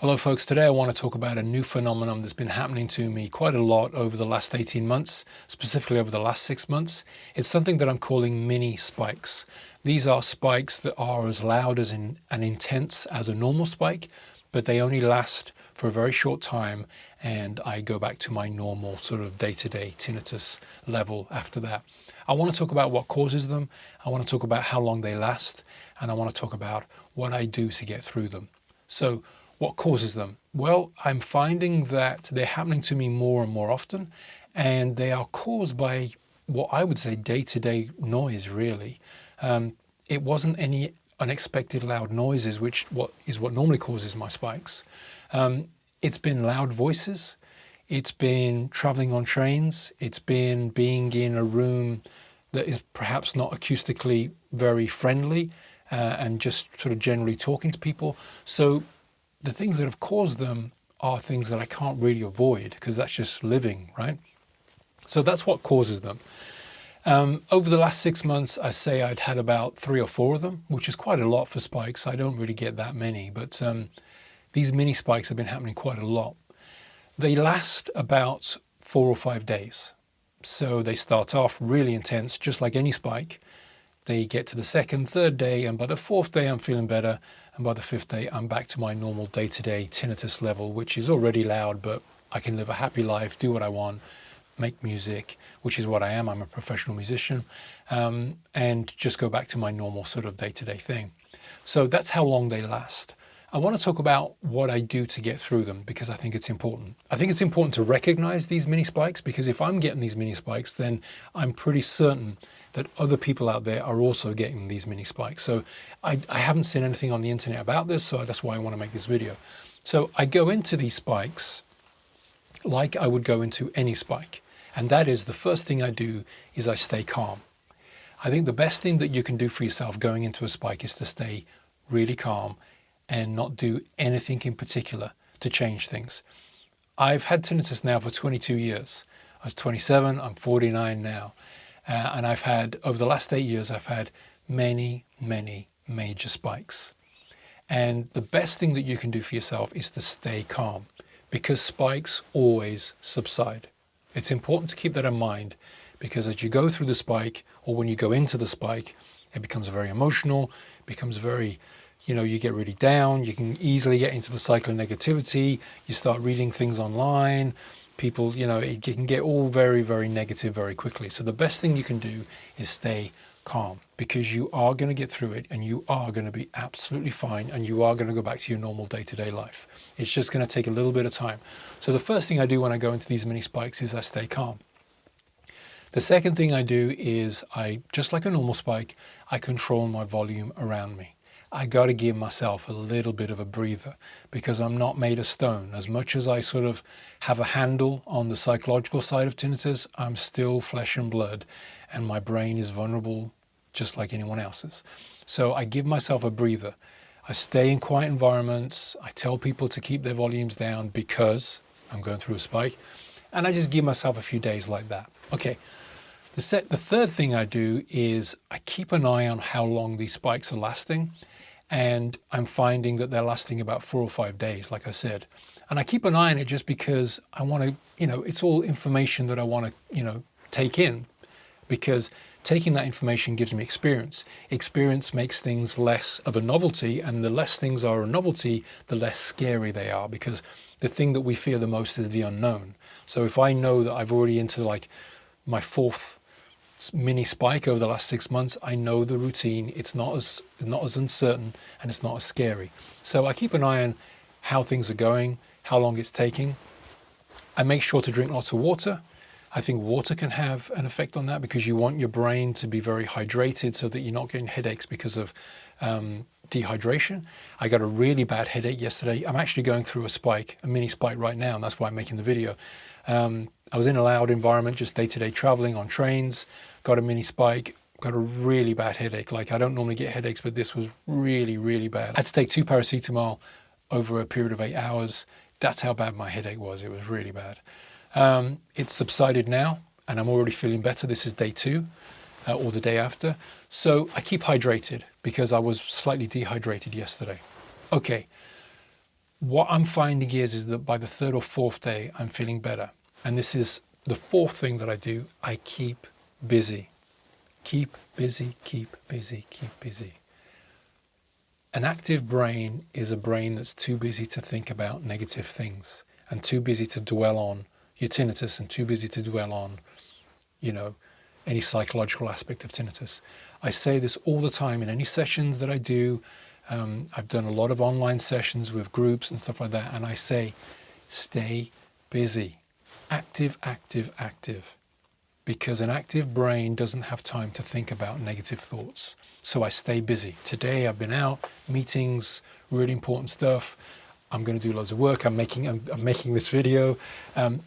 Hello folks, today I want to talk about a new phenomenon that's been happening to me quite a lot over the last 18 months, specifically over the last 6 months. It's something that I'm calling mini spikes. These are spikes that are as loud as and intense as a normal spike, but they only last for a very short time and I go back to my normal sort of day-to-day tinnitus level after that. I want to talk about what causes them, I want to talk about how long they last, and I want to talk about what I do to get through them. So, what causes them? Well, I'm finding that they're happening to me more and more often, and they are caused by what I would say day-to-day noise, really. It wasn't any unexpected loud noises, which is what normally causes my spikes. It's been loud voices, it's been traveling on trains, it's been being in a room that is perhaps not acoustically very friendly, and just sort of generally talking to people. So the things that have caused them are things that I can't really avoid because that's just living, right? So that's what causes them. Over the last 6 months, I say I'd had about 3 or 4 of them, which is quite a lot for spikes. I don't really get that many, but these mini spikes have been happening quite a lot. They last about 4 or 5 days. So they start off really intense, just like any spike. They get to the second, third day, and by the 4th day, I'm feeling better. And by the 5th day, I'm back to my normal day-to-day tinnitus level, which is already loud, but I can live a happy life, do what I want, make music, which is what I am. I'm a professional musician, and just go back to my normal sort of day-to-day thing. So that's how long they last. I want to talk about what I do to get through them because I think it's important. I think it's important to recognize these mini spikes because if I'm getting these mini spikes, then I'm pretty certain that other people out there are also getting these mini spikes. So I haven't seen anything on the internet about this, so that's why I want to make this video. So I go into these spikes like I would go into any spike. And that is the first thing I do is I stay calm. I think the best thing that you can do for yourself going into a spike is to stay really calm and not do anything in particular to change things. I've had tinnitus now for 22 years. I was 27, I'm 49 now. And I've had, over the last 8 years, I've had many, many major spikes. And the best thing that you can do for yourself is to stay calm because spikes always subside. It's important to keep that in mind because as you go through the spike or when you go into the spike, it becomes very emotional, becomes very, you get really down, you can easily get into the cycle of negativity, you start reading things online, people, it can get all very, very negative very quickly. So the best thing you can do is stay calm because you are going to get through it and you are going to be absolutely fine and you are going to go back to your normal day-to-day life. It's just going to take a little bit of time. So the first thing I do when I go into these mini spikes is I stay calm. The second thing I do is just like a normal spike, I control my volume around me. I got to give myself a little bit of a breather because I'm not made of stone. As much as I sort of have a handle on the psychological side of tinnitus, I'm still flesh and blood and my brain is vulnerable just like anyone else's. So I give myself a breather. I stay in quiet environments. I tell people to keep their volumes down because I'm going through a spike. And I just give myself a few days like that. Okay. The third thing I do is I keep an eye on how long these spikes are lasting. And I'm finding that they're lasting about 4 or 5 days, like I said. And I keep an eye on it just because I want to, it's all information that I want to, take in. Because taking that information gives me experience. Experience makes things less of a novelty, and the less things are a novelty, the less scary they are. Because the thing that we fear the most is the unknown. So if I know that I've already into like my 4th mini spike over the last 6 months, I know the routine. It's not as uncertain and it's not as scary. So I keep an eye on how things are going, how long it's taking. I make sure to drink lots of water. I think water can have an effect on that because you want your brain to be very hydrated so that you're not getting headaches because of dehydration. I got a really bad headache yesterday. I'm actually going through a mini spike right now, and that's why I'm making the video. I was in a loud environment, just day-to-day traveling on trains, got a mini spike, got a really bad headache. Like I don't normally get headaches, but this was really, really bad. I had to take 2 paracetamol over a period of 8 hours. That's how bad my headache was. It was really bad. It's subsided now and I'm already feeling better. This is day 2 or the day after. So I keep hydrated because I was slightly dehydrated yesterday. Okay. What I'm finding is that by the third or fourth day, I'm feeling better. And this is the fourth thing that I do. I keep busy. Keep busy, keep busy, keep busy. An active brain is a brain that's too busy to think about negative things and too busy to dwell on your tinnitus and too busy to dwell on, any psychological aspect of tinnitus. I say this all the time in any sessions that I do. I've done a lot of online sessions with groups and stuff like that, and I say, stay busy. Active, active, active. Because an active brain doesn't have time to think about negative thoughts. So I stay busy. Today I've been out, meetings, really important stuff. I'm going to do loads of work. I'm making this video.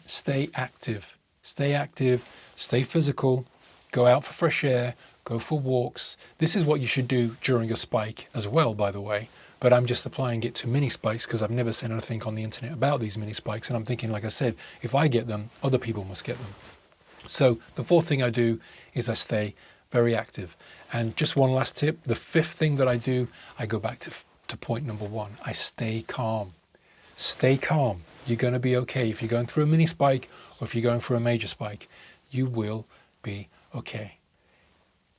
Stay active. Stay active. Stay physical. Go out for fresh air. Go for walks. This is what you should do during a spike as well, by the way. But I'm just applying it to mini spikes because I've never seen anything on the internet about these mini spikes. And I'm thinking, like I said, if I get them, other people must get them. So the fourth thing I do is I stay very active. And just one last tip, the fifth thing that I do, I go back to point number one. I stay calm. Stay calm. You're going to be okay. If you're going through a mini spike or if you're going through a major spike, you will be okay.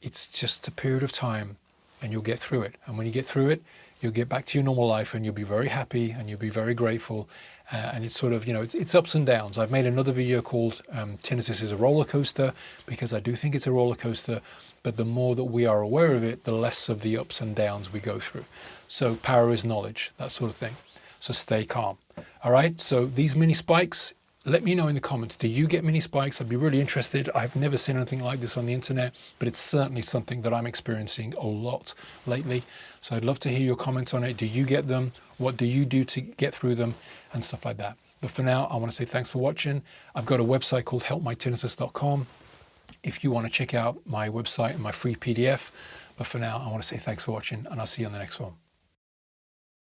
It's just a period of time and you'll get through it. And when you get through it, you'll get back to your normal life and you'll be very happy and you'll be very grateful. And it's sort of, it's ups and downs. I've made another video called Tinnitus is a roller coaster, because I do think it's a roller coaster, but the more that we are aware of it, the less of the ups and downs we go through. So power is knowledge, that sort of thing. So stay calm. All right, so these mini spikes, let me know in the comments, do you get mini spikes? I'd be really interested. I've never seen anything like this on the internet, but it's certainly something that I'm experiencing a lot lately. So I'd love to hear your comments on it. Do you get them? What do you do to get through them and stuff like that? But for now, I want to say thanks for watching. I've got a website called helpmytinnitus.com if you want to check out my website and my free PDF. But for now, I want to say thanks for watching, and I'll see you on the next one.